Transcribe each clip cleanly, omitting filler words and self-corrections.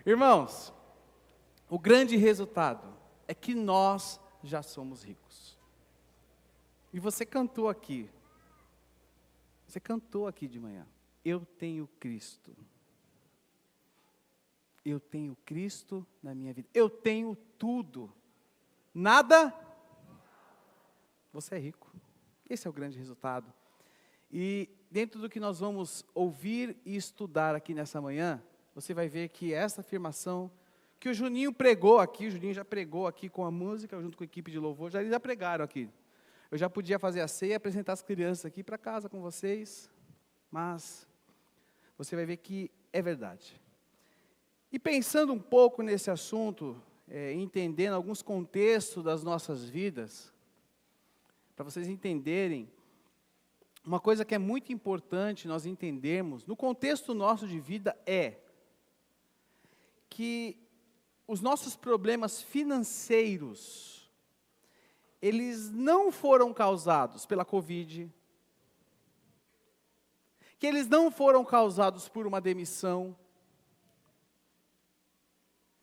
Irmãos, o grande resultado é que nós já somos ricos. E você cantou aqui de manhã. Eu tenho Cristo. Eu tenho Cristo na minha vida. Eu tenho tudo. Nada. Você é rico. Esse é o grande resultado. E dentro do que nós vamos ouvir e estudar aqui nessa manhã, você vai ver que essa afirmação que o Juninho pregou aqui, o Juninho já pregou aqui com a música, junto com a equipe de louvor, eles já pregaram aqui. Eu já podia fazer a ceia e apresentar as crianças aqui para casa com vocês, mas você vai ver que é verdade. E pensando um pouco nesse assunto, entendendo alguns contextos das nossas vidas, para vocês entenderem, uma coisa que é muito importante nós entendermos, no contexto nosso de vida, é que os nossos problemas financeiros, eles não foram causados pela Covid, que eles não foram causados por uma demissão,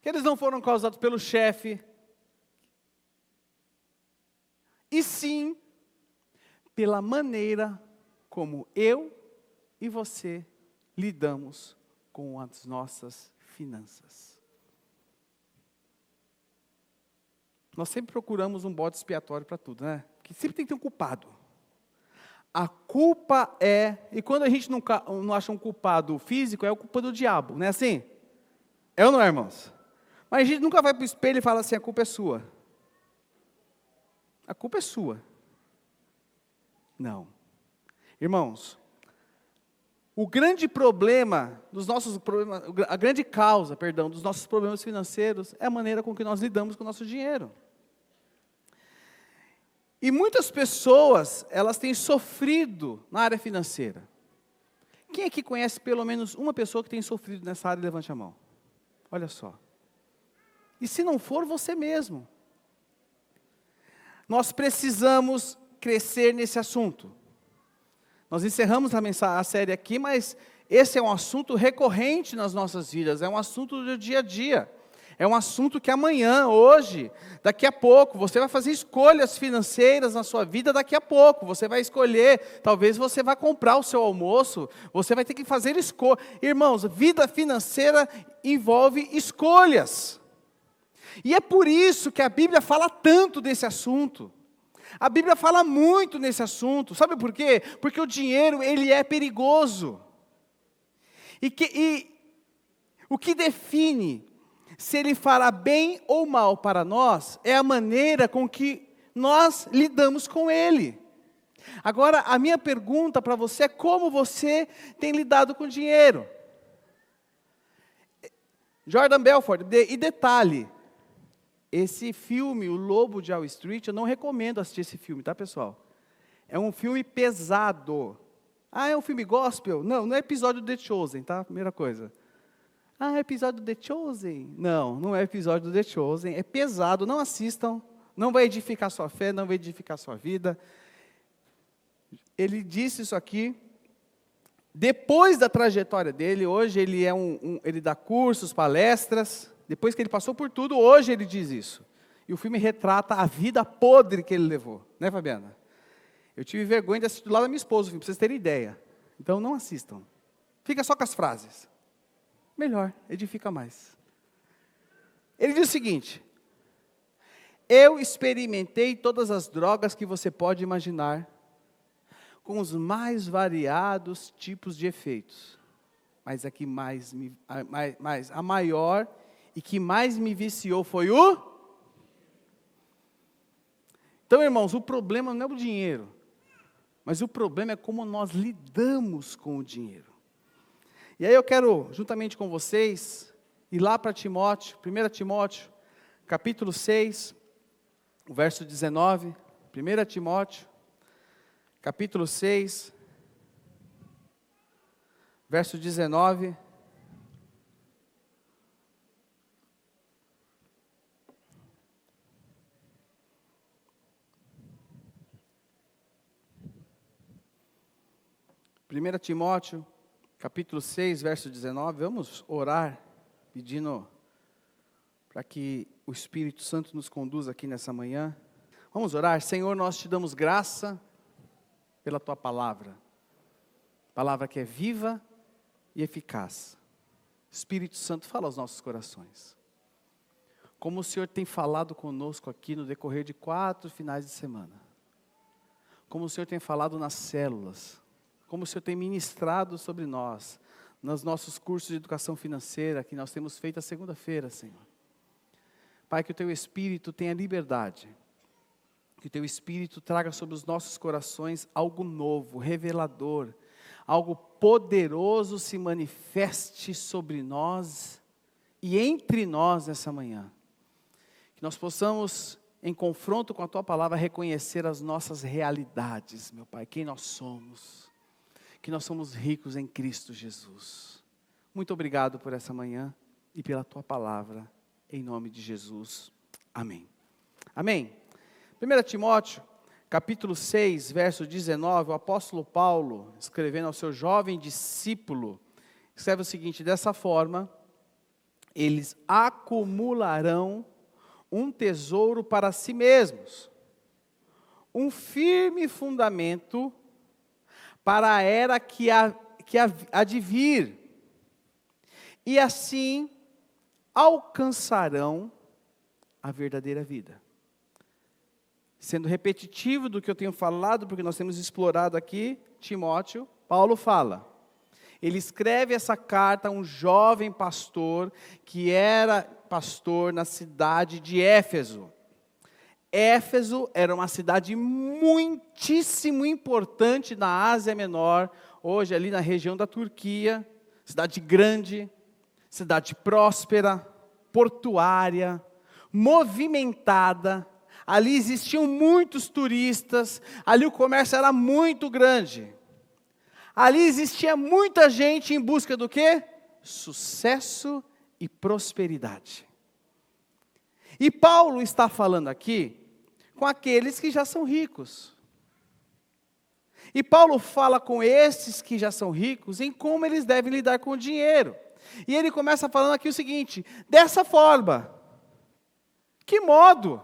que eles não foram causados pelo chefe, e sim pela maneira como eu e você lidamos com as nossas finanças. Nós sempre procuramos um bode expiatório para tudo, né? Porque sempre tem que ter um culpado. A culpa e quando a gente não acha um culpado físico, é a culpa do diabo, não é assim? É ou não é, irmãos? Mas a gente nunca vai para o espelho e fala assim, a culpa é sua. A culpa é sua. Não. Irmãos, o grande problema dos nossos problemas, a grande causa, dos nossos problemas financeiros é a maneira com que nós lidamos com o nosso dinheiro. E muitas pessoas, elas têm sofrido na área financeira. Quem aqui conhece pelo menos uma pessoa que tem sofrido nessa área? Levante a mão. Olha só. E se não for, você mesmo. Nós precisamos crescer nesse assunto. Nós encerramos a série aqui, mas esse é um assunto recorrente nas nossas vidas, é um assunto do dia a dia. É um assunto que amanhã, hoje, daqui a pouco, você vai fazer escolhas financeiras na sua vida daqui a pouco. Você vai escolher, talvez você vá comprar o seu almoço, você vai ter que fazer escolha. Irmãos, vida financeira envolve escolhas. E é por isso que a Bíblia fala tanto desse assunto. A Bíblia fala muito nesse assunto. Sabe por quê? Porque o dinheiro, ele é perigoso. E o que define se ele fará bem ou mal para nós é a maneira com que nós lidamos com ele. Agora, a minha pergunta para você é como você tem lidado com o dinheiro? Jordan Belfort, e detalhe, esse filme, O Lobo de Wall Street, eu não recomendo assistir esse filme, tá, pessoal? É um filme pesado. Ah, é um filme gospel? Não é episódio do The Chosen, tá? Primeira coisa. Ah, é episódio do The Chosen? Não é episódio do The Chosen. É pesado, não assistam. Não vai edificar sua fé, não vai edificar sua vida. Ele disse isso aqui. Depois da trajetória dele, hoje ele ele dá cursos, palestras. Depois que ele passou por tudo, hoje ele diz isso. E o filme retrata a vida podre que ele levou. Né, Fabiana? Eu tive vergonha de assistir do lado da minha esposa, para vocês terem ideia. Então não assistam. Fica só com as frases. Melhor, edifica mais. Ele diz o seguinte: eu experimentei todas as drogas que você pode imaginar, com os mais variados tipos de efeitos. Mas a maior e que mais me viciou foi o... Então, irmãos, o problema não é o dinheiro, mas o problema é como nós lidamos com o dinheiro. E aí eu quero, juntamente com vocês, ir lá para Timóteo, 1 Timóteo, capítulo 6, o verso 19, 1 Timóteo, capítulo 6, verso 19. Primeira Timóteo, capítulo 6, verso 19, vamos orar pedindo para que o Espírito Santo nos conduza aqui nessa manhã. Vamos orar. Senhor, nós te damos graça pela tua palavra. Palavra que é viva e eficaz. Espírito Santo, fala aos nossos corações. Como o Senhor tem falado conosco aqui no decorrer de 4 finais de semana. Como o Senhor tem falado nas células. Como o Senhor tem ministrado sobre nós, nos nossos cursos de educação financeira, que nós temos feito a segunda-feira, Senhor. Pai, que o Teu Espírito tenha liberdade. Que o Teu Espírito traga sobre os nossos corações algo novo, revelador. Algo poderoso se manifeste sobre nós e entre nós nessa manhã. Que nós possamos, em confronto com a Tua palavra, reconhecer as nossas realidades, meu Pai, quem nós somos. Que nós somos ricos em Cristo Jesus. Muito obrigado por essa manhã e pela Tua palavra, em nome de Jesus. Amém. Amém. 1 Timóteo, capítulo 6, verso 19, o apóstolo Paulo, escrevendo ao seu jovem discípulo, escreve o seguinte: dessa forma, eles acumularão um tesouro para si mesmos, um firme fundamento para a era que há de vir, e assim alcançarão a verdadeira vida. Sendo repetitivo do que eu tenho falado, porque nós temos explorado aqui, Timóteo, Paulo fala. Ele escreve essa carta a um jovem pastor, que era pastor na cidade de Éfeso. Éfeso era uma cidade muitíssimo importante na Ásia Menor, hoje ali na região da Turquia, cidade grande, cidade próspera, portuária, movimentada, ali existiam muitos turistas, ali o comércio era muito grande, ali existia muita gente em busca do quê? Sucesso e prosperidade. E Paulo está falando aqui com aqueles que já são ricos. E Paulo fala com esses que já são ricos em como eles devem lidar com o dinheiro. E ele começa falando aqui o seguinte: dessa forma. Que modo?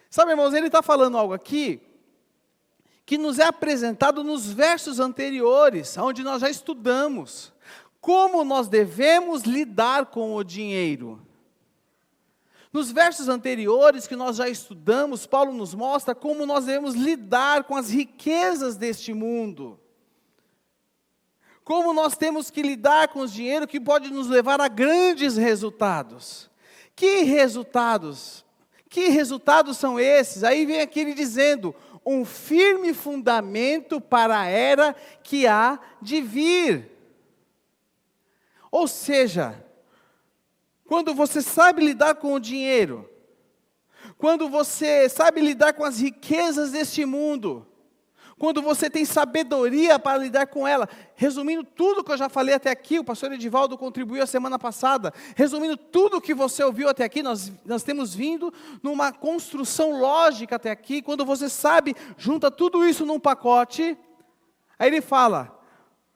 Sabe, irmãos, ele está falando algo aqui que nos é apresentado nos versos anteriores, onde nós já estudamos. Como nós devemos lidar com o dinheiro. Nos versos anteriores que nós já estudamos, Paulo nos mostra como nós devemos lidar com as riquezas deste mundo. Como nós temos que lidar com o dinheiro que pode nos levar a grandes resultados. Que resultados? Que resultados são esses? Aí vem aquele dizendo, um firme fundamento para a era que há de vir. Ou seja, quando você sabe lidar com o dinheiro, quando você sabe lidar com as riquezas deste mundo, quando você tem sabedoria para lidar com ela, resumindo tudo que eu já falei até aqui, o pastor Edivaldo contribuiu a semana passada, resumindo tudo que você ouviu até aqui, nós temos vindo numa construção lógica até aqui, quando você sabe, junta tudo isso num pacote, aí ele fala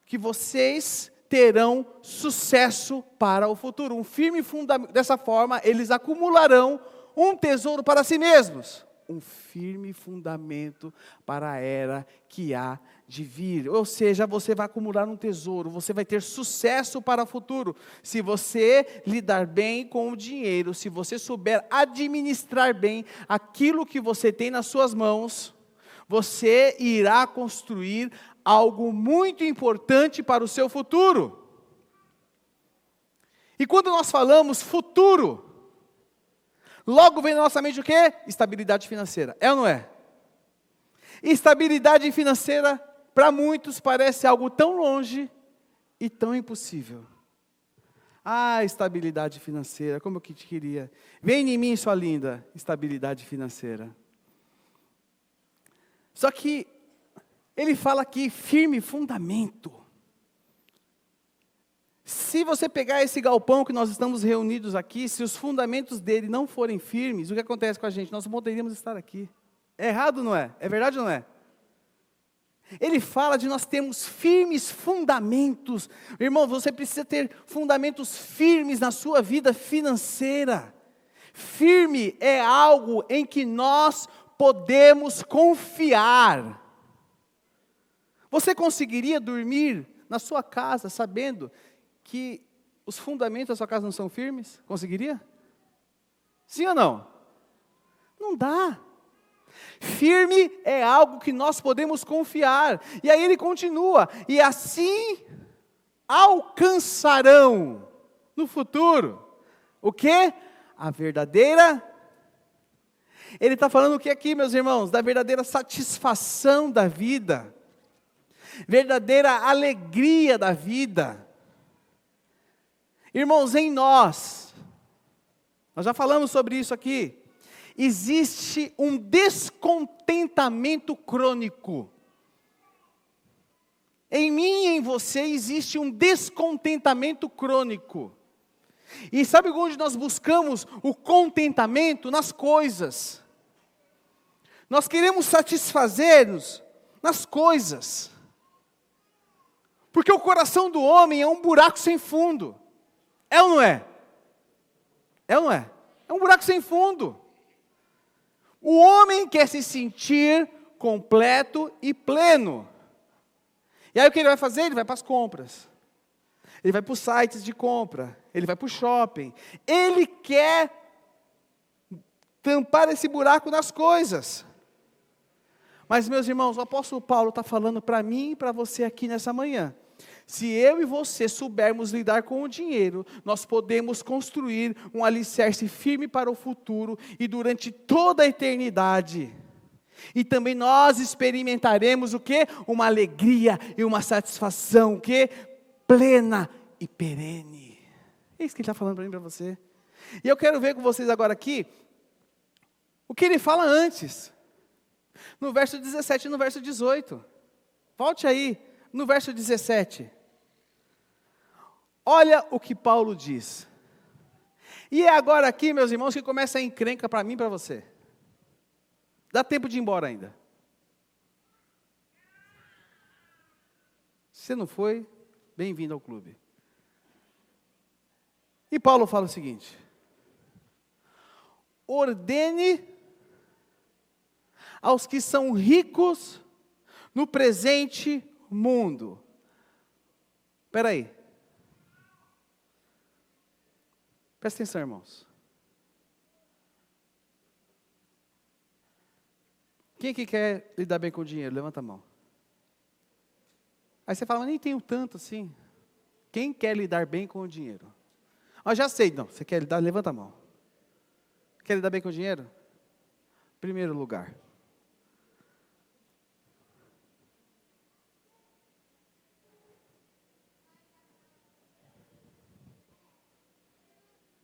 que vocês terão sucesso para o futuro, um firme fundamento. Dessa forma, eles acumularão um tesouro para si mesmos, um firme fundamento para a era que há de vir. Ou seja, você vai acumular um tesouro, você vai ter sucesso para o futuro. Se você lidar bem com o dinheiro, se você souber administrar bem aquilo que você tem nas suas mãos, você irá construir algo muito importante para o seu futuro. E quando nós falamos futuro, logo vem na nossa mente o quê? Estabilidade financeira. É ou não é? Estabilidade financeira, para muitos, parece algo tão longe e tão impossível. Ah, estabilidade financeira, como eu que te queria. Vem em mim, sua linda, estabilidade financeira. Só que ele fala aqui, firme fundamento. Se você pegar esse galpão que nós estamos reunidos aqui, se os fundamentos dele não forem firmes, o que acontece com a gente? Nós não poderíamos estar aqui. É errado, não é? É verdade ou não é? Ele fala de nós termos firmes fundamentos. Irmão, você precisa ter fundamentos firmes na sua vida financeira. Firme é algo em que nós podemos confiar. Você conseguiria dormir na sua casa sabendo que os fundamentos da sua casa não são firmes? Conseguiria? Sim ou não? Não dá. Firme é algo que nós podemos confiar. E aí ele continua, e assim alcançarão no futuro o quê? A verdadeira. Ele está falando o que aqui, meus irmãos? Da verdadeira satisfação da vida, verdadeira alegria da vida. Irmãos, em nós já falamos sobre isso aqui, existe um descontentamento crônico. Em mim e em você existe um descontentamento crônico. E sabe onde nós buscamos o contentamento? Nas coisas. Nós queremos satisfazer-nos nas coisas. Porque o coração do homem é um buraco sem fundo. É ou não é? É ou não é? É um buraco sem fundo. O homem quer se sentir completo e pleno. E aí o que ele vai fazer? Ele vai para as compras. Ele vai para os sites de compra. Ele vai para o shopping. Ele quer tampar esse buraco nas coisas. Mas, meus irmãos, o apóstolo Paulo está falando para mim e para você aqui nessa manhã. Se eu e você soubermos lidar com o dinheiro, nós podemos construir um alicerce firme para o futuro e durante toda a eternidade. E também nós experimentaremos o quê? Uma alegria e uma satisfação, o quê? Plena e perene. É isso que ele está falando para mim e para você. E eu quero ver com vocês agora aqui, o que ele fala antes. No verso 17 e no verso 18. Volte aí, no verso 17. Olha o que Paulo diz. E é agora aqui, meus irmãos, que começa a encrenca para mim e para você. Dá tempo de ir embora ainda. Se não foi, bem-vindo ao clube. E Paulo fala o seguinte: ordene aos que são ricos no presente mundo. Espera aí. Presta atenção, irmãos. Quem aqui quer lidar bem com o dinheiro? Levanta a mão. Aí você fala, mas nem tenho tanto assim. Quem quer lidar bem com o dinheiro? Ah, já sei, não. Você quer lidar? Levanta a mão. Quer lidar bem com o dinheiro? Primeiro lugar.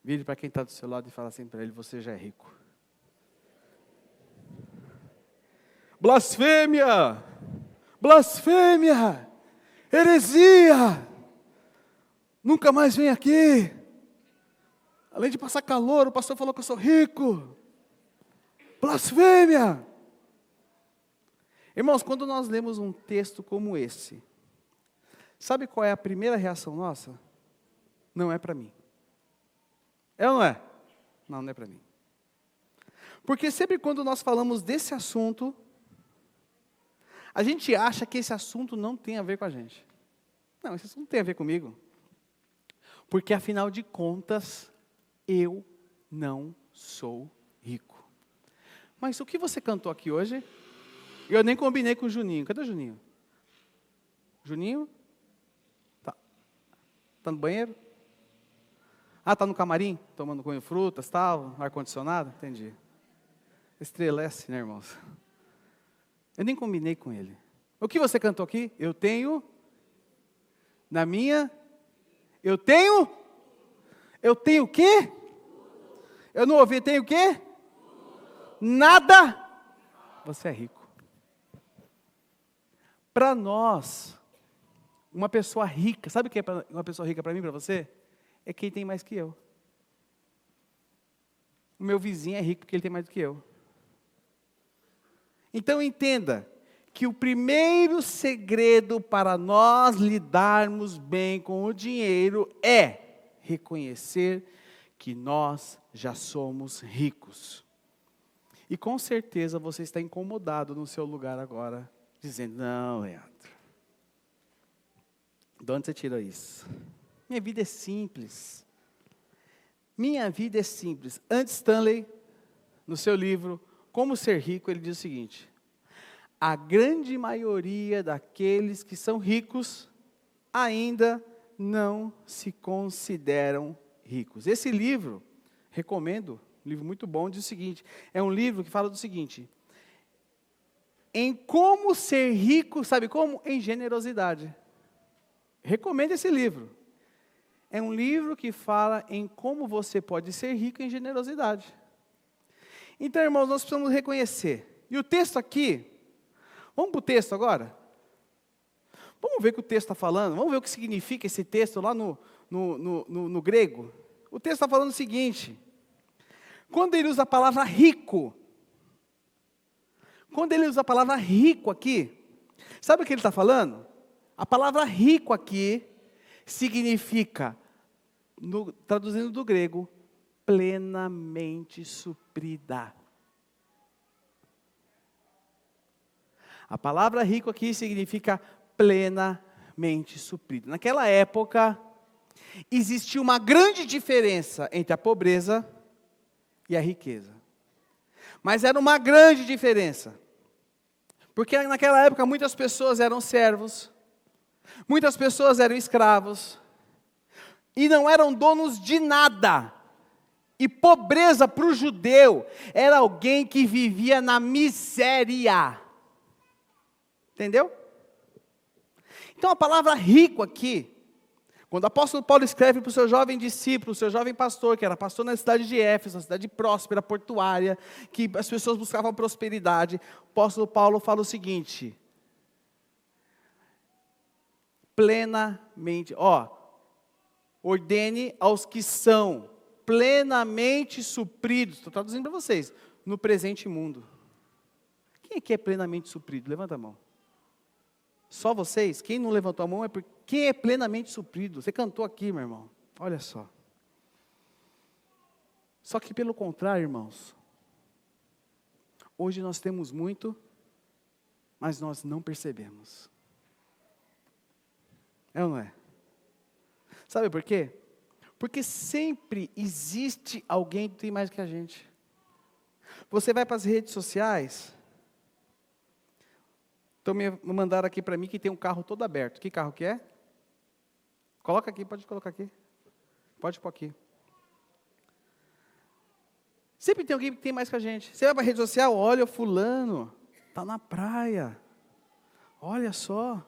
Vire para quem está do seu lado e fala assim para ele, você já é rico. Blasfêmia! Blasfêmia! Heresia! Nunca mais vem aqui. Além de passar calor, o pastor falou que eu sou rico. Blasfêmia! Irmãos, quando nós lemos um texto como esse, sabe qual é a primeira reação nossa? Não é para mim. É ou não é? Não, não é para mim. Porque sempre quando nós falamos desse assunto, a gente acha que esse assunto não tem a ver com a gente. Não, esse assunto não tem a ver comigo. Porque afinal de contas, eu não sou rico. Mas o que você cantou aqui hoje? Eu nem combinei com o Juninho. Cadê o Juninho? Juninho? Tá no banheiro? Ah, tá no camarim? Tomando banho, frutas, tal, ar-condicionado? Entendi. Estrelece, né, irmãos? Eu nem combinei com ele. O que você cantou aqui? Eu tenho, na minha, eu tenho o quê? Eu não ouvi, tenho o quê? Nada. Você é rico. Para nós, uma pessoa rica, sabe o que é uma pessoa rica para mim, para você? É quem tem mais que eu. O meu vizinho é rico porque ele tem mais do que eu. Então entenda que o primeiro segredo para nós lidarmos bem com o dinheiro é reconhecer que nós já somos ricos. E com certeza você está incomodado no seu lugar agora, dizendo, não, Leandro, de onde você tirou isso? Minha vida é simples. Minha vida é simples. Andy Stanley, no seu livro, Como Ser Rico, ele diz o seguinte, a grande maioria daqueles que são ricos ainda não se consideram ricos. Esse livro, recomendo, um livro muito bom, diz o seguinte, é um livro que fala do seguinte, em como ser rico, sabe como? Em generosidade. Recomendo esse livro. É um livro que fala em como você pode ser rico em generosidade. Então, irmãos, nós precisamos reconhecer. E o texto aqui, vamos para o texto agora? Vamos ver o que o texto está falando? Vamos ver o que significa esse texto lá no grego? O texto está falando o seguinte, quando ele usa a palavra rico, aqui, sabe o que ele está falando? A palavra rico aqui significa, traduzindo do grego, plenamente suprida. A palavra rico aqui significa plenamente suprido. Naquela época, existia uma grande diferença entre a pobreza e a riqueza. Mas era uma grande diferença. Porque naquela época muitas pessoas eram servos, muitas pessoas eram escravos, e não eram donos de nada. E pobreza para o judeu era alguém que vivia na miséria. Entendeu? Então a palavra rico aqui, quando o apóstolo Paulo escreve para o seu jovem discípulo, o seu jovem pastor, que era pastor na cidade de Éfeso, uma cidade próspera, portuária, que as pessoas buscavam prosperidade, o apóstolo Paulo fala o seguinte, plenamente, ordene aos que são plenamente supridos, estou traduzindo para vocês, no presente mundo. Quem aqui é plenamente suprido? Levanta a mão. Só vocês? Quem não levantou a mão é porque quem é plenamente suprido? Você cantou aqui, meu irmão. Olha só. Só que pelo contrário, irmãos, hoje nós temos muito, mas nós não percebemos. É ou não é? Sabe por quê? Porque sempre existe alguém que tem mais que a gente. Você vai para as redes sociais, então me mandaram aqui para mim que tem um carro todo aberto. Que carro que é? Coloca aqui, pode colocar aqui. Pode pôr aqui. Sempre tem alguém que tem mais que a gente. Você vai para a rede social, olha o fulano, está na praia. Olha só.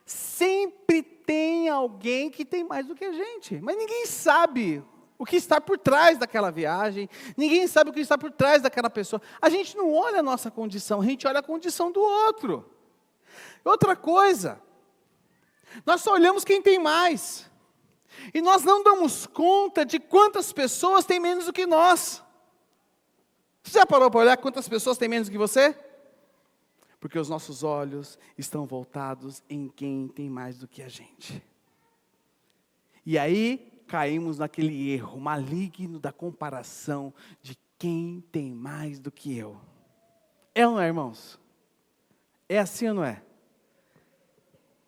Sempre tem alguém que tem mais do que a gente. Mas ninguém sabe o que está por trás daquela viagem. Ninguém sabe o que está por trás daquela pessoa. A gente não olha a nossa condição, a gente olha a condição do outro. Outra coisa, nós só olhamos quem tem mais. E nós não damos conta de quantas pessoas têm menos do que nós. Você já parou para olhar quantas pessoas têm menos do que você? Porque os nossos olhos estão voltados em quem tem mais do que a gente. E aí, caímos naquele erro maligno da comparação de quem tem mais do que eu. É ou não é, irmãos? É assim ou não é?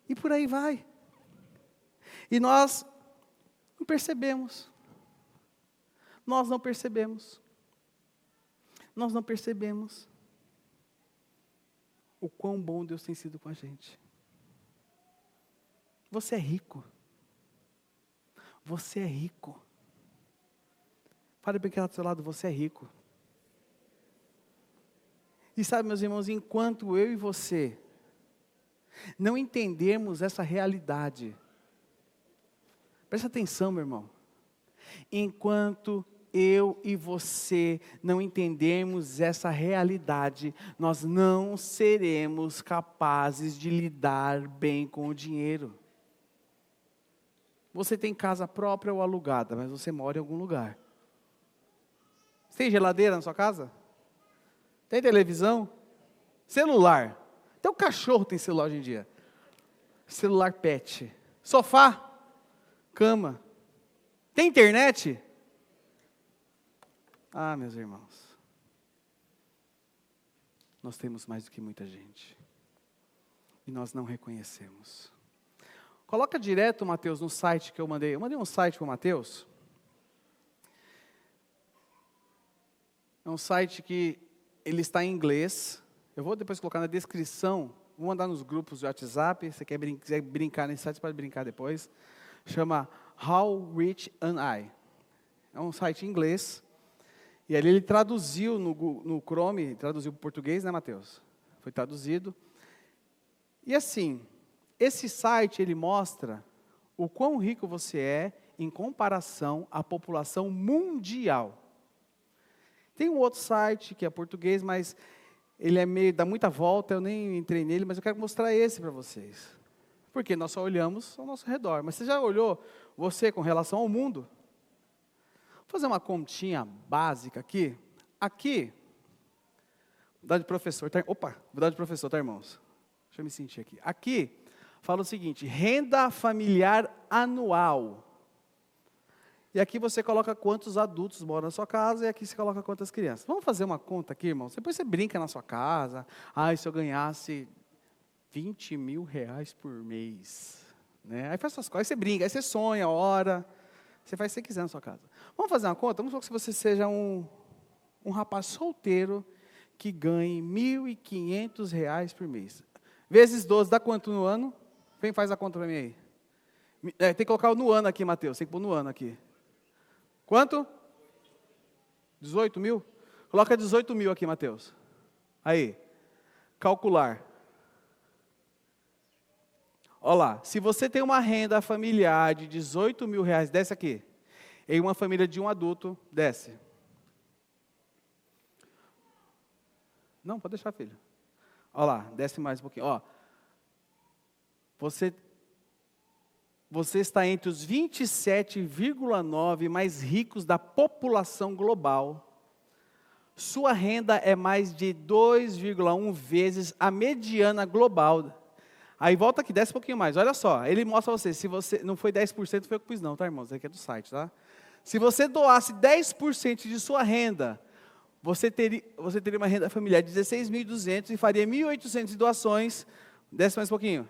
E por aí vai. E nós não percebemos. Nós não percebemos. Nós não percebemos o quão bom Deus tem sido com a gente. Você é rico. Você é rico. Fale bem que está do seu lado, você é rico. E sabe, meus irmãos, enquanto eu e você não entendermos essa realidade, presta atenção, meu irmão. Enquanto eu e você não entendermos essa realidade, nós não seremos capazes de lidar bem com o dinheiro. Você tem casa própria ou alugada, mas você mora em algum lugar. Você tem geladeira na sua casa? Tem televisão? Celular. Até o cachorro tem celular hoje em dia. Celular pet. Sofá. Cama. Tem internet? Ah, meus irmãos. Nós temos mais do que muita gente. E nós não reconhecemos. Coloca direto, Mateus, no site que eu mandei. Eu mandei um site para o Mateus. É um site que ele está em inglês. Eu vou depois colocar na descrição. Vou mandar nos grupos do WhatsApp. Se você quiser brincar nesse site, você pode brincar depois. Chama How Rich Am I? É um site em inglês. E ali ele traduziu no Chrome, traduziu para o português, né, Mateus? Foi traduzido. E assim, esse site ele mostra o quão rico você é em comparação à população mundial. Tem um outro site que é português, mas ele é meio, dá muita volta, eu nem entrei nele, mas eu quero mostrar esse para vocês. Porque nós só olhamos ao nosso redor. Mas você já olhou você com relação ao mundo? Vou fazer uma continha básica aqui. Aqui, vou dar de professor, tá? Opa, vou dar de professor, tá, irmãos? Deixa eu me sentir aqui. Aqui, fala o seguinte, renda familiar anual. E aqui você coloca quantos adultos moram na sua casa, e aqui você coloca quantas crianças. Vamos fazer uma conta aqui, irmãos? Depois você brinca na sua casa. Ah, se eu ganhasse 20 mil reais por mês. Né? Aí faz suas coisas, aí você brinca, aí você sonha, ora. Você faz o que você quiser na sua casa. Vamos fazer uma conta? Vamos supor que você seja um rapaz solteiro que ganhe R$ 1.500 por mês. Vezes 12, dá quanto no ano? Quem faz a conta para mim aí? Tem que colocar no ano aqui, Mateus. Tem que pôr no ano aqui. Quanto? 18 mil? Coloca 18 mil aqui, Mateus. Aí. Calcular. Olha lá. Se você tem uma renda familiar de 18 mil reais, desce aqui. Em uma família de um adulto, desce. Não, pode deixar, filho. Olha lá, desce mais um pouquinho. Ó, você está entre os 27,9 mais ricos da população global. Sua renda é mais de 2,1 vezes a mediana global. Aí volta aqui, desce um pouquinho mais. Olha só, ele mostra a você, se você não foi 10%, foi eu que pus não, tá, irmãos? Isso aqui é do site, tá? Se você doasse 10% de sua renda, você teria uma renda familiar de 16.200 e faria 1.800 de doações. Desce mais um pouquinho.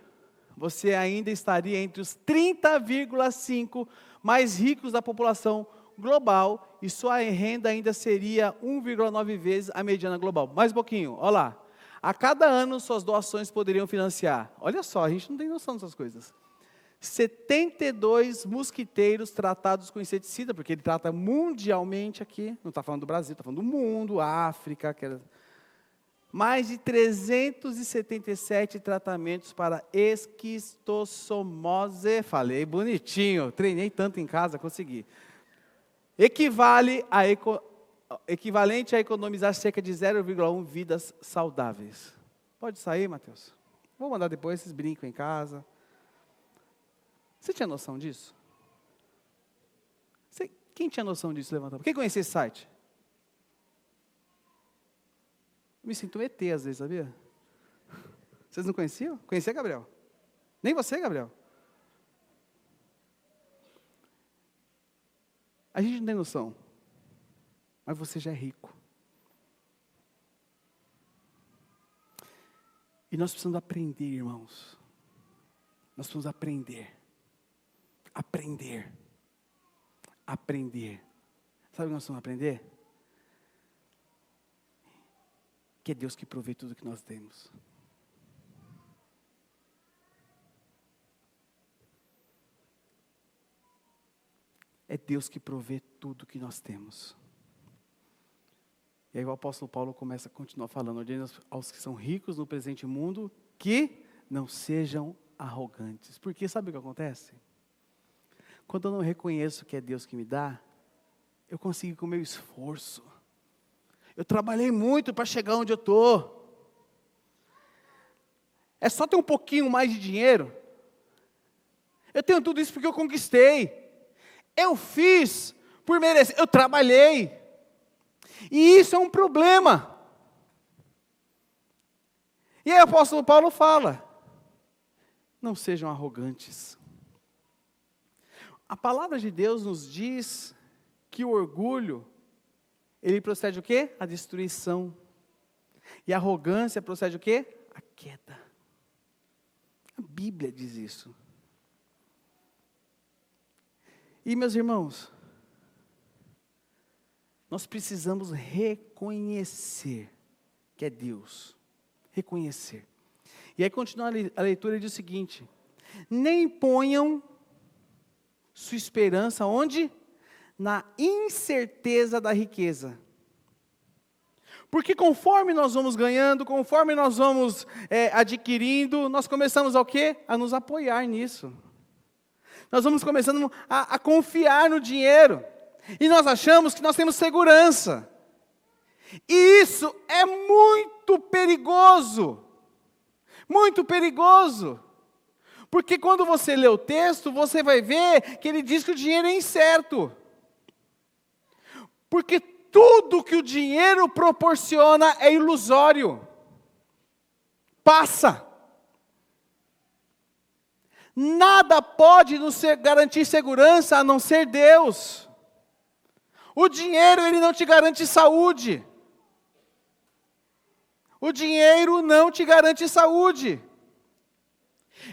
Você ainda estaria entre os 30,5 mais ricos da população global e sua renda ainda seria 1,9 vezes a mediana global. Mais um pouquinho, olha lá. A cada ano suas doações poderiam financiar. Olha só, a gente não tem noção dessas coisas. 72 mosquiteiros tratados com inseticida, porque ele trata mundialmente aqui, não está falando do Brasil, está falando do mundo, África, mais de 377 tratamentos para esquistossomose. Falei bonitinho, treinei tanto em casa, consegui. Equivalente a economizar cerca de 0,1 vidas saudáveis. Pode sair, Mateus? Vou mandar depois, vocês brincam em casa. Você tinha noção disso? Quem tinha noção disso? Levanta a mão. Quem conhecia esse site? Eu me sinto um ET às vezes, sabia? Vocês não conheciam? Conhecia, Gabriel? Nem você, Gabriel? A gente não tem noção. Mas você já é rico. E nós precisamos aprender, irmãos. Nós precisamos aprender. Aprender. Aprender. Sabe o que nós precisamos aprender? Que é Deus que provê tudo que nós temos. É Deus que provê tudo que nós temos. E aí o apóstolo Paulo começa a continuar falando, ordenando aos que são ricos no presente mundo, que não sejam arrogantes. Porque sabe o que acontece? Quando eu não reconheço que é Deus que me dá, eu consigo com o meu esforço. Eu trabalhei muito para chegar onde eu estou. É só ter um pouquinho mais de dinheiro. Eu tenho tudo isso porque eu conquistei. Eu fiz por merecer. Eu trabalhei. E isso é um problema. E aí o apóstolo Paulo fala, não sejam arrogantes. A palavra de Deus nos diz que o orgulho, ele procede o quê? A destruição. E a arrogância procede o quê? A queda. A Bíblia diz isso. E meus irmãos, nós precisamos reconhecer que é Deus. Reconhecer. E aí continua a leitura e diz o seguinte: nem ponham sua esperança onde? Na incerteza da riqueza. Porque conforme nós vamos ganhando, conforme nós vamos adquirindo, nós começamos a o quê? A nos apoiar nisso. Nós vamos começando a confiar no dinheiro. E nós achamos que nós temos segurança. E isso é muito perigoso. Muito perigoso. Porque quando você lê o texto, você vai ver que ele diz que o dinheiro é incerto. Porque tudo que o dinheiro proporciona é ilusório. Passa. Nada pode nos garantir segurança a não ser Deus. O dinheiro, ele não te garante saúde. O dinheiro não te garante saúde.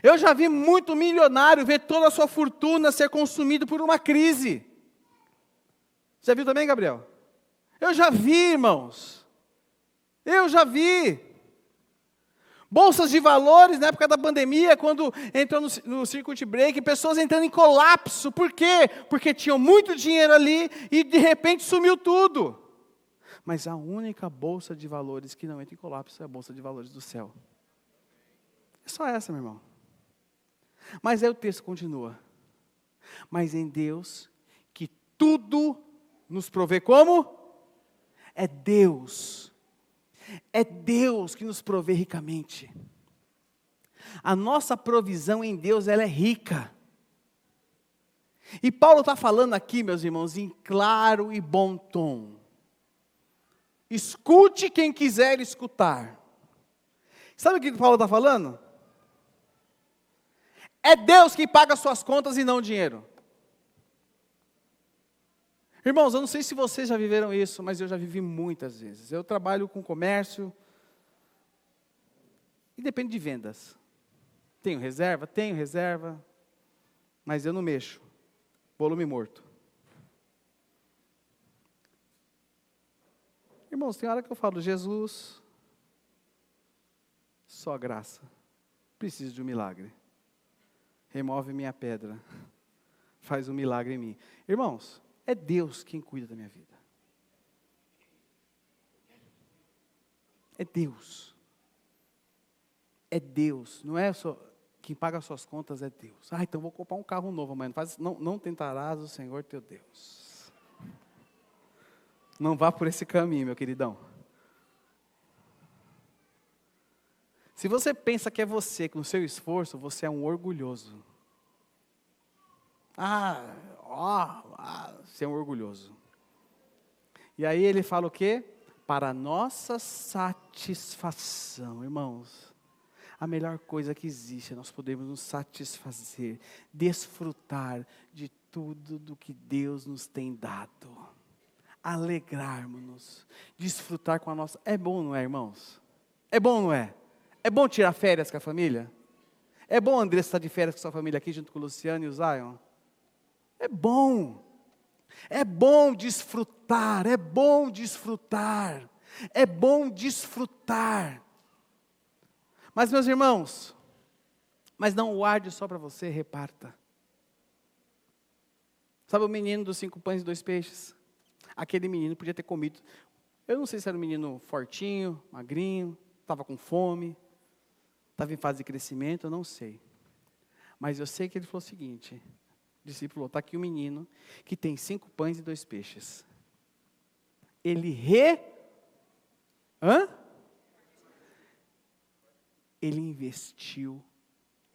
Eu já vi muito milionário ver toda a sua fortuna ser consumida por uma crise. Já viu também, Gabriel? Eu já vi, irmãos. Eu já vi. Bolsas de valores, na época da pandemia, quando entrou no circuit break, pessoas entrando em colapso. Por quê? Porque tinham muito dinheiro ali e de repente sumiu tudo. Mas a única bolsa de valores que não entra em colapso é a bolsa de valores do céu. É só essa, meu irmão. Mas aí o texto continua. Mas em Deus, que tudo nos provê como? É Deus. É Deus que nos provê ricamente. A nossa provisão em Deus, ela é rica. E Paulo está falando aqui, meus irmãos, em claro e bom tom. Escute quem quiser escutar. Sabe o que Paulo está falando? É Deus quem paga as suas contas e não o dinheiro. Irmãos, eu não sei se vocês já viveram isso, mas eu já vivi muitas vezes. Eu trabalho com comércio e depende de vendas. Tenho reserva, mas eu não mexo. Volume morto. Irmãos, tem hora que eu falo, Jesus, só graça. Preciso de um milagre. Remove minha pedra. Faz um milagre em mim. Irmãos, é Deus quem cuida da minha vida. É Deus. É Deus. Não é só quem paga as suas contas, é Deus. Ah, então vou comprar um carro novo amanhã. Não tentarás o Senhor teu Deus. Não vá por esse caminho, meu queridão. Se você pensa que é você, com o seu esforço, você é um orgulhoso. Você é um orgulhoso. E aí ele fala o quê? Para nossa satisfação, irmãos. A melhor coisa que existe é nós podermos nos satisfazer, desfrutar de tudo do que Deus nos tem dado. Alegrarmos-nos, desfrutar com a nossa... É bom, não é, irmãos? É bom, não é? É bom tirar férias com a família? É bom, André, estar de férias com sua família aqui, junto com o Luciano e o Zion? É bom. É bom desfrutar, é bom desfrutar. É bom desfrutar. Mas, meus irmãos, mas não guarde só para você, reparta. Sabe o menino dos 5 pães e 2 peixes? Aquele menino podia ter comido. Eu não sei se era um menino fortinho, magrinho, estava com fome, estava em fase de crescimento, eu não sei. Mas eu sei que ele falou o seguinte, o discípulo, está aqui um menino que tem 5 pães e 2 peixes. Ele Ele investiu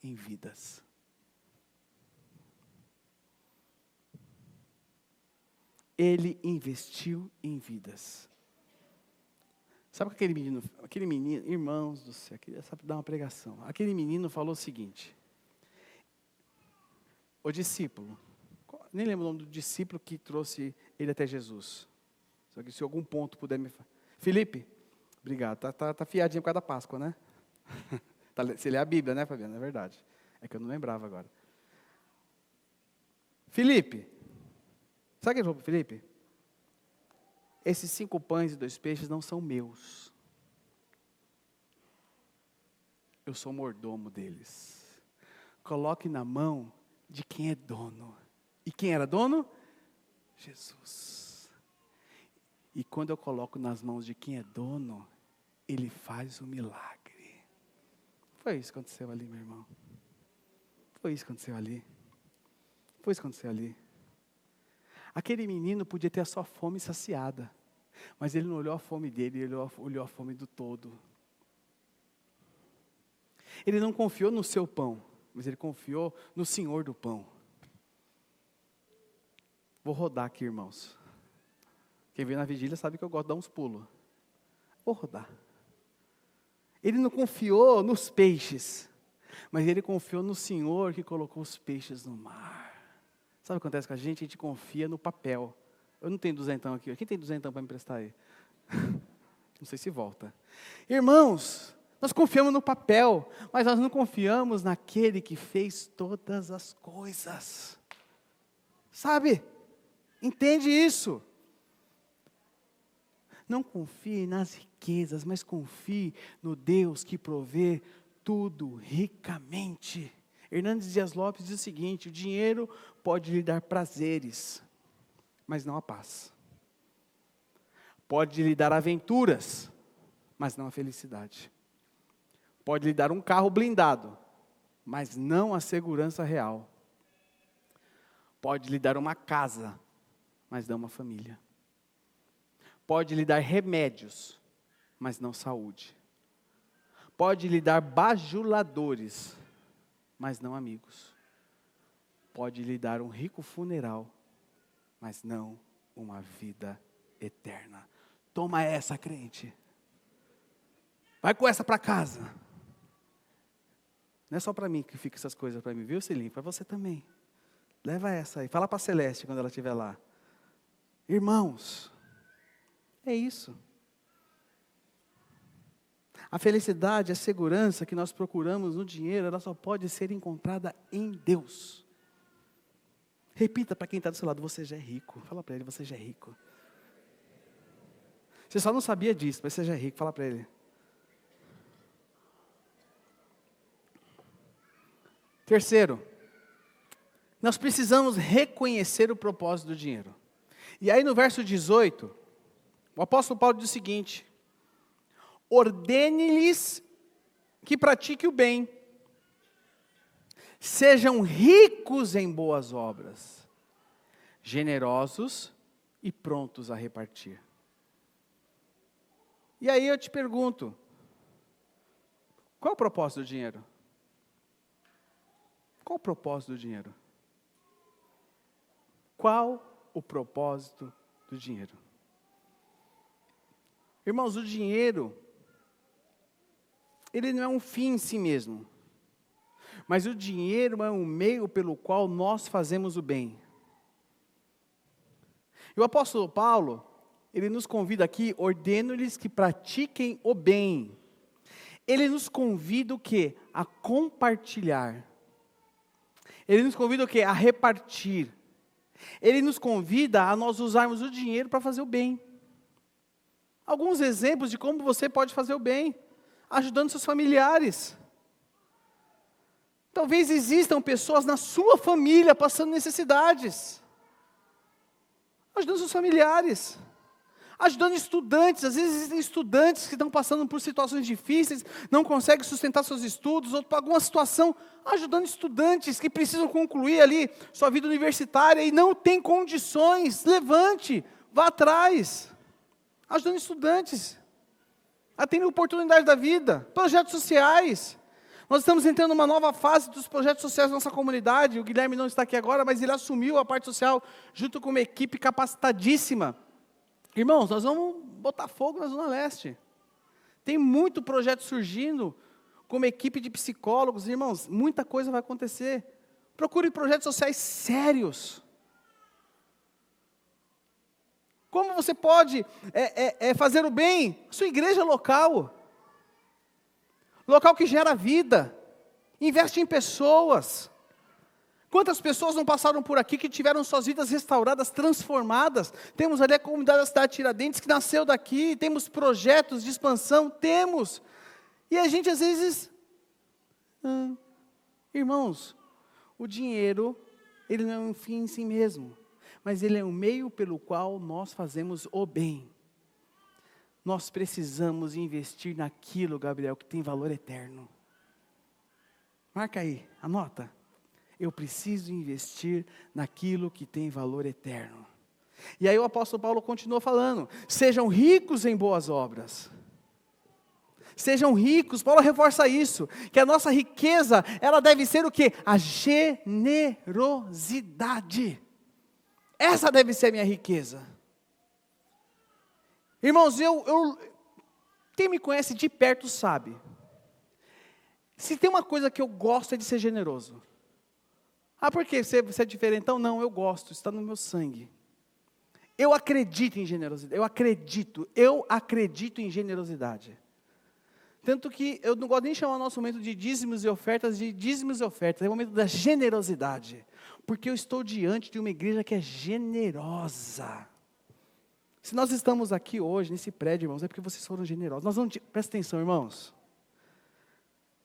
em vidas. Ele investiu em vidas. Sabe o que aquele menino, irmãos do céu, queria dar uma pregação. Aquele menino falou o seguinte: o discípulo, nem lembro o nome do discípulo que trouxe ele até Jesus. Só que se algum ponto puder me falar. Felipe, obrigado, tá fiadinho por causa da Páscoa, né? Você lê a Bíblia, né, Fabiana? É verdade. É que eu não lembrava agora. Felipe, sabe o que ele falou para Felipe? Esses 5 pães e 2 peixes não são meus. Eu sou mordomo deles. Coloque na mão de quem é dono. E quem era dono? Jesus. E quando eu coloco nas mãos de quem é dono, Ele faz o milagre. Foi isso que aconteceu ali, meu irmão. Foi isso que aconteceu ali. Foi isso que aconteceu ali. Aquele menino podia ter a sua fome saciada, mas ele não olhou a fome dele, ele olhou a fome do todo. Ele não confiou no seu pão, mas ele confiou no Senhor do pão. Vou rodar aqui, irmãos. Quem vem na vigília sabe que eu gosto de dar uns pulos. Vou rodar. Ele não confiou nos peixes, mas ele confiou no Senhor que colocou os peixes no mar. Sabe o que acontece com a gente? A gente confia no papel. Eu não tenho 200 aqui. Quem tem 200 para me emprestar aí? Não sei se volta. Irmãos, nós confiamos no papel, mas nós não confiamos naquele que fez todas as coisas. Sabe? Entende isso? Não confie nas riquezas, mas confie no Deus que provê tudo ricamente. Hernandes Dias Lopes diz o seguinte: o dinheiro pode lhe dar prazeres, mas não a paz. Pode lhe dar aventuras, mas não a felicidade. Pode lhe dar um carro blindado, mas não a segurança real. Pode lhe dar uma casa, mas não uma família. Pode lhe dar remédios, mas não saúde. Pode lhe dar bajuladores, mas não amigos. Pode lhe dar um rico funeral, mas não uma vida eterna. Toma essa, crente. Vai com essa para casa. Não é só para mim que fica essas coisas para mim, viu, Celinho? Para você também. Leva essa aí. Fala para a Celeste quando ela estiver lá. Irmãos, é isso. A felicidade, a segurança que nós procuramos no dinheiro, ela só pode ser encontrada em Deus. Repita para quem está do seu lado: você já é rico. Fala para ele: você já é rico. Você só não sabia disso, mas você já é rico. Fala para ele. Terceiro, nós precisamos reconhecer o propósito do dinheiro. E aí no verso 18, o apóstolo Paulo diz o seguinte: ordene-lhes que pratiquem o bem, sejam ricos em boas obras, generosos e prontos a repartir. E aí eu te pergunto, qual é o propósito do dinheiro? Qual o propósito do dinheiro? Qual o propósito do dinheiro? Irmãos, o dinheiro, ele não é um fim em si mesmo. Mas o dinheiro é um meio pelo qual nós fazemos o bem. E o apóstolo Paulo, ele nos convida aqui: ordeno-lhes que pratiquem o bem. Ele nos convida o quê? A compartilhar. Ele nos convida o quê? A repartir. Ele nos convida a nós usarmos o dinheiro para fazer o bem. Alguns exemplos de como você pode fazer o bem: ajudando seus familiares. Talvez existam pessoas na sua família passando necessidades. Ajudando seus familiares. Ajudando estudantes. Às vezes existem estudantes que estão passando por situações difíceis, não conseguem sustentar seus estudos, ou por alguma situação. Ajudando estudantes que precisam concluir ali sua vida universitária e não têm condições. Levante, vá atrás. Ajudando estudantes a terem oportunidade da vida. Projetos sociais. Nós estamos entrando numa nova fase dos projetos sociais da nossa comunidade. O Guilherme não está aqui agora, mas ele assumiu a parte social junto com uma equipe capacitadíssima. Irmãos, nós vamos botar fogo na Zona Leste. Tem muito projeto surgindo, como equipe de psicólogos, irmãos, muita coisa vai acontecer. Procure projetos sociais sérios. Como você pode fazer o bem? Sua igreja local. Local que gera vida. Investe em pessoas. Quantas pessoas não passaram por aqui que tiveram suas vidas restauradas, transformadas? Temos ali a comunidade da cidade de Tiradentes que nasceu daqui. Temos projetos de expansão, temos. E a gente às vezes... irmãos, o dinheiro, ele não é um fim em si mesmo. Mas ele é um meio pelo qual nós fazemos o bem. Nós precisamos investir naquilo, Gabriel, que tem valor eterno. Marca aí, anota. Eu preciso investir naquilo que tem valor eterno. E aí o apóstolo Paulo continua falando, sejam ricos em boas obras. Sejam ricos, Paulo reforça isso, que a nossa riqueza, ela deve ser o quê? A generosidade. Essa deve ser a minha riqueza. Irmãos, quem me conhece de perto sabe. Se tem uma coisa que eu gosto é de ser generoso. Por quê? Você é diferentão? Não, eu gosto, está no meu sangue. Eu acredito em generosidade, eu acredito em generosidade. Tanto que eu não gosto nem de chamar o nosso momento de dízimos e ofertas, é o momento da generosidade. Porque eu estou diante de uma igreja que é generosa. Se nós estamos aqui hoje, nesse prédio, irmãos, é porque vocês foram generosos. Presta atenção, irmãos.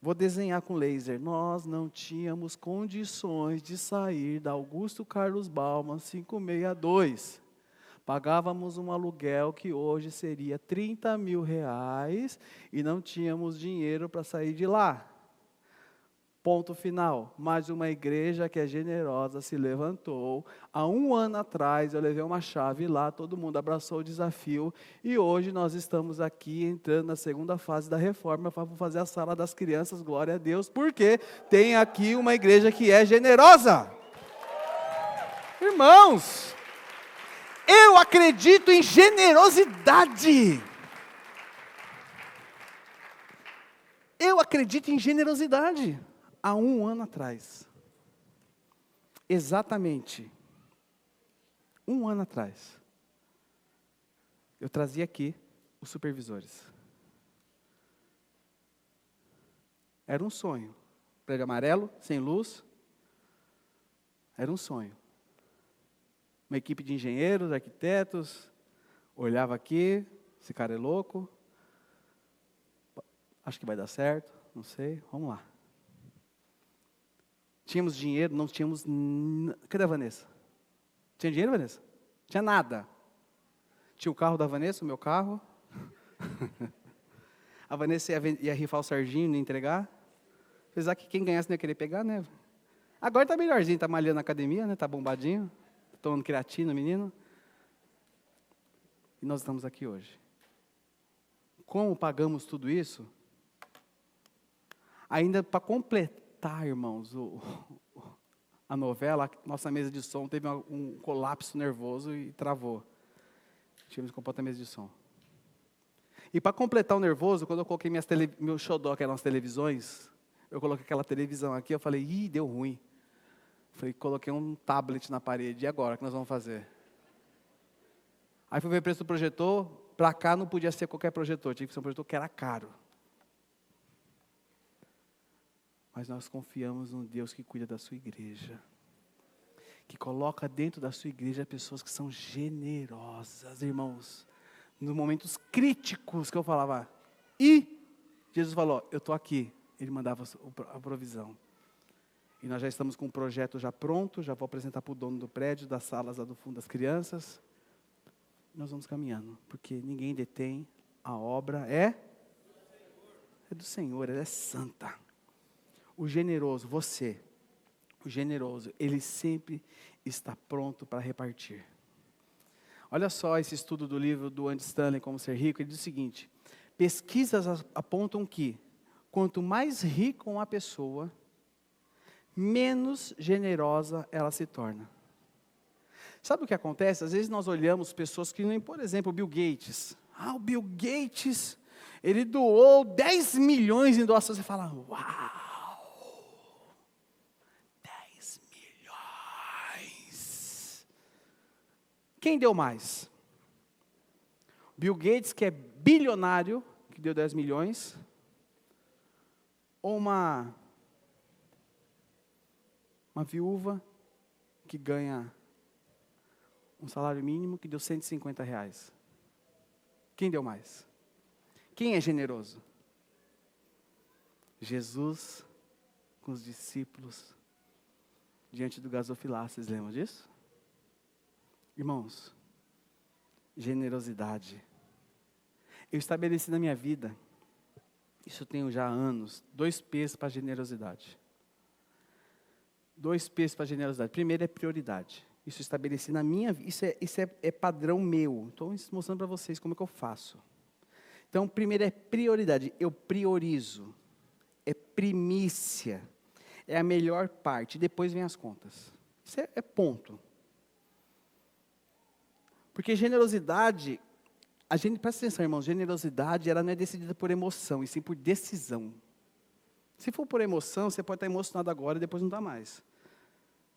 Vou desenhar com laser. Nós não tínhamos condições de sair da Augusto Carlos Bauman 562. Pagávamos um aluguel que hoje seria R$30 mil e não tínhamos dinheiro para sair de lá. Ponto final. Mas uma igreja que é generosa se levantou. Há 1 ano atrás eu levei uma chave lá, todo mundo abraçou o desafio. E hoje nós estamos aqui entrando na segunda fase da reforma para fazer a sala das crianças, glória a Deus. Porque tem aqui uma igreja que é generosa. Irmãos, eu acredito em generosidade. Eu acredito em generosidade. Há 1 ano atrás, exatamente 1 ano atrás, eu trazia aqui os supervisores. Era um sonho. Prédio amarelo, sem luz. Era um sonho. Uma equipe de engenheiros, arquitetos, olhava aqui, esse cara é louco. Acho que vai dar certo, não sei, vamos lá. Tínhamos dinheiro, não tínhamos... Cadê a Vanessa? Tinha dinheiro, Vanessa? Tinha nada. Tinha o carro da Vanessa, o meu carro. A Vanessa ia rifar o Serginho e entregar. Apesar que quem ganhasse não ia querer pegar, né? Agora está melhorzinho, está malhando na academia, né? Está bombadinho. Tomando creatina, menino. E nós estamos aqui hoje. Como pagamos tudo isso? Ainda para completar, irmãos, a novela, nossa mesa de som teve um colapso nervoso e travou. Tivemos que comprar a mesa de som. E para completar o nervoso, quando eu coloquei meu xodó, que eram as televisões, eu coloquei aquela televisão aqui, eu falei, deu ruim. Falei, coloquei um tablet na parede, e agora, o que nós vamos fazer? Aí fui ver o preço do projetor, para cá não podia ser qualquer projetor, tinha que ser um projetor que era caro. Mas nós confiamos num Deus que cuida da sua igreja, que coloca dentro da sua igreja pessoas que são generosas, irmãos. Nos momentos críticos que eu falava, e Jesus falou, eu estou aqui. Ele mandava a provisão. E nós já estamos com um projeto já pronto, já vou apresentar para o dono do prédio, das salas lá do fundo das crianças. Nós vamos caminhando, porque ninguém detém a obra, é do Senhor, ela é santa. O generoso, você, o generoso, ele sempre está pronto para repartir. Olha só esse estudo do livro do Andy Stanley, Como Ser Rico, ele diz o seguinte, pesquisas apontam que, quanto mais rica uma pessoa, menos generosa ela se torna. Sabe o que acontece? Às vezes nós olhamos pessoas que nem, por exemplo, o Bill Gates. O Bill Gates, Ele doou 10 milhões em doação. Você fala, uau, 10 milhões. Quem deu mais? Bill Gates, que é bilionário, que deu 10 milhões, ou uma viúva que ganha um salário mínimo que deu R$150. Quem deu mais? Quem é generoso? Jesus com os discípulos diante do gasofilar. Vocês lembram disso? Irmãos, generosidade. Eu estabeleci na minha vida, isso eu tenho já há anos, 2 P's para generosidade. 2 P's para generosidade. Primeiro é prioridade. Isso eu estabeleci na minha vida, isso é padrão meu. Estou mostrando para vocês como é que eu faço. Então, primeiro é prioridade. Eu priorizo. É primícia. É a melhor parte. Depois vem as contas. Isso é ponto. Porque generosidade, presta atenção, irmãos, generosidade, ela não é decidida por emoção, e sim por decisão. Se for por emoção, você pode estar emocionado agora e depois não está mais.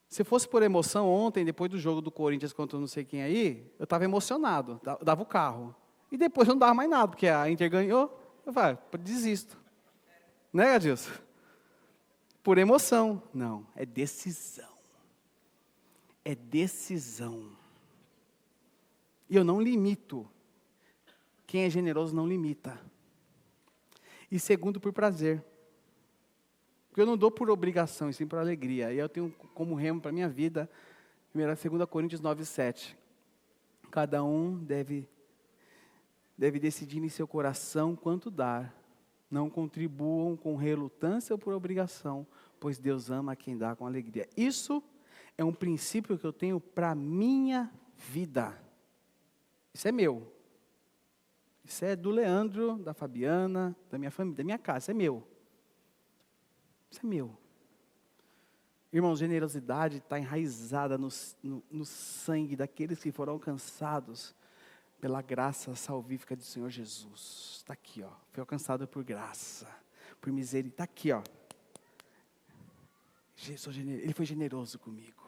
Se fosse por emoção, ontem, depois do jogo do Corinthians contra não sei quem aí, eu estava emocionado, dava o carro. E depois não dava mais nada, porque a Inter ganhou, eu falei, desisto. Né, Adilson? Por emoção. Não, é decisão. É decisão. E eu não limito. Quem é generoso não limita. E segundo, por prazer. Porque eu não dou por obrigação, e sim por alegria. E eu tenho como remo para a minha vida, 2 Coríntios 9:7. Cada um deve decidir em seu coração quanto dar. Não contribuam com relutância ou por obrigação, pois Deus ama quem dá com alegria. Isso é um princípio que eu tenho para a minha vida. Isso é meu. Isso é do Leandro, da Fabiana, da minha família, da minha casa. Isso é meu. Isso é meu. Irmãos, generosidade está enraizada no sangue daqueles que foram alcançados pela graça salvífica do Senhor Jesus. Está aqui, ó. Foi alcançado por graça, por misericórdia. Está aqui, ó. Ele foi generoso comigo.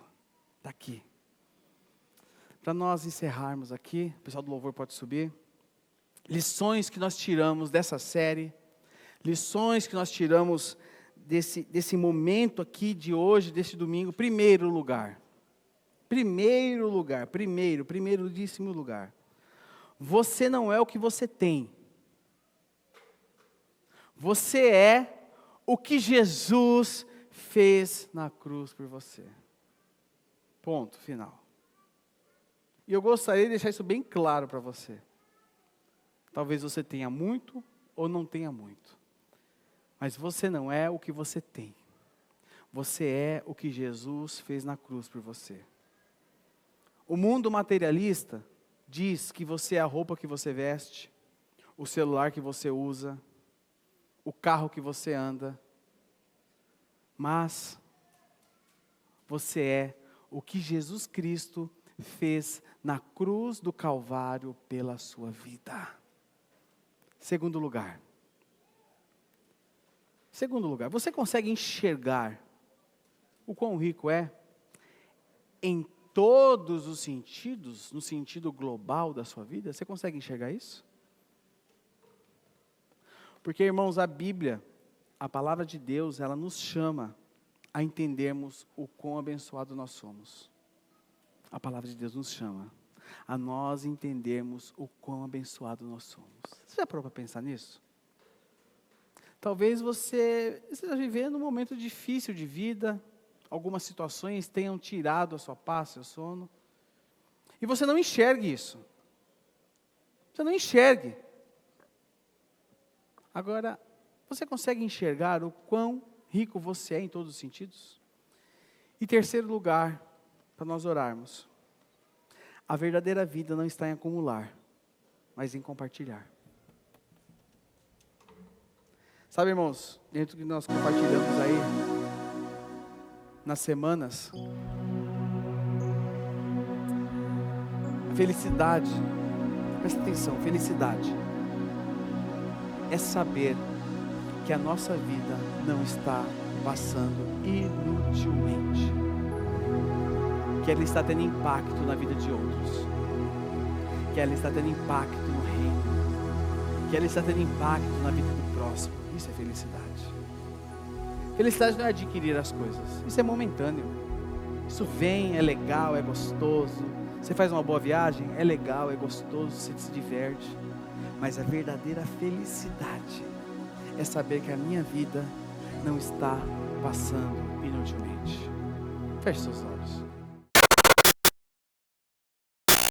Está aqui. Para nós encerrarmos aqui, o pessoal do louvor pode subir. Lições que nós tiramos dessa série. Lições que nós tiramos desse momento aqui de hoje, desse domingo. Primeiríssimo lugar. Você não é o que você tem. Você é o que Jesus fez na cruz por você. Ponto final. E eu gostaria de deixar isso bem claro para você. Talvez você tenha muito ou não tenha muito. Mas você não é o que você tem. Você é o que Jesus fez na cruz por você. O mundo materialista diz que você é a roupa que você veste, o celular que você usa, o carro que você anda. Mas você é o que Jesus Cristo fez na cruz do Calvário pela sua vida. Segundo lugar, você consegue enxergar o quão rico é em todos os sentidos, no sentido global da sua vida? Você consegue enxergar isso? Porque, irmãos, a Bíblia, a palavra de Deus, ela nos chama a entendermos o quão abençoado nós somos. A palavra de Deus nos chama a nós entendermos o quão abençoado nós somos. Você já parou para pensar nisso? Talvez você esteja vivendo um momento difícil de vida, algumas situações tenham tirado a sua paz, seu sono, e você não enxergue isso. Você não enxergue. Agora, você consegue enxergar o quão rico você é em todos os sentidos? E terceiro lugar, para nós orarmos. A verdadeira vida não está em acumular, mas em compartilhar. Sabe, irmãos, dentro do que nós compartilhamos aí, nas semanas, a felicidade, presta atenção, felicidade, é saber que a nossa vida não está passando inutilmente, que ela está tendo impacto na vida de outros, que ela está tendo impacto no reino, que ela está tendo impacto na vida do próximo. Isso é felicidade. Felicidade não é adquirir as coisas, isso é momentâneo. Isso vem, é legal, é gostoso. Você faz uma boa viagem, é legal, é gostoso, você se diverte. Mas a verdadeira felicidade é saber que a minha vida não está passando inutilmente. Feche seus olhos.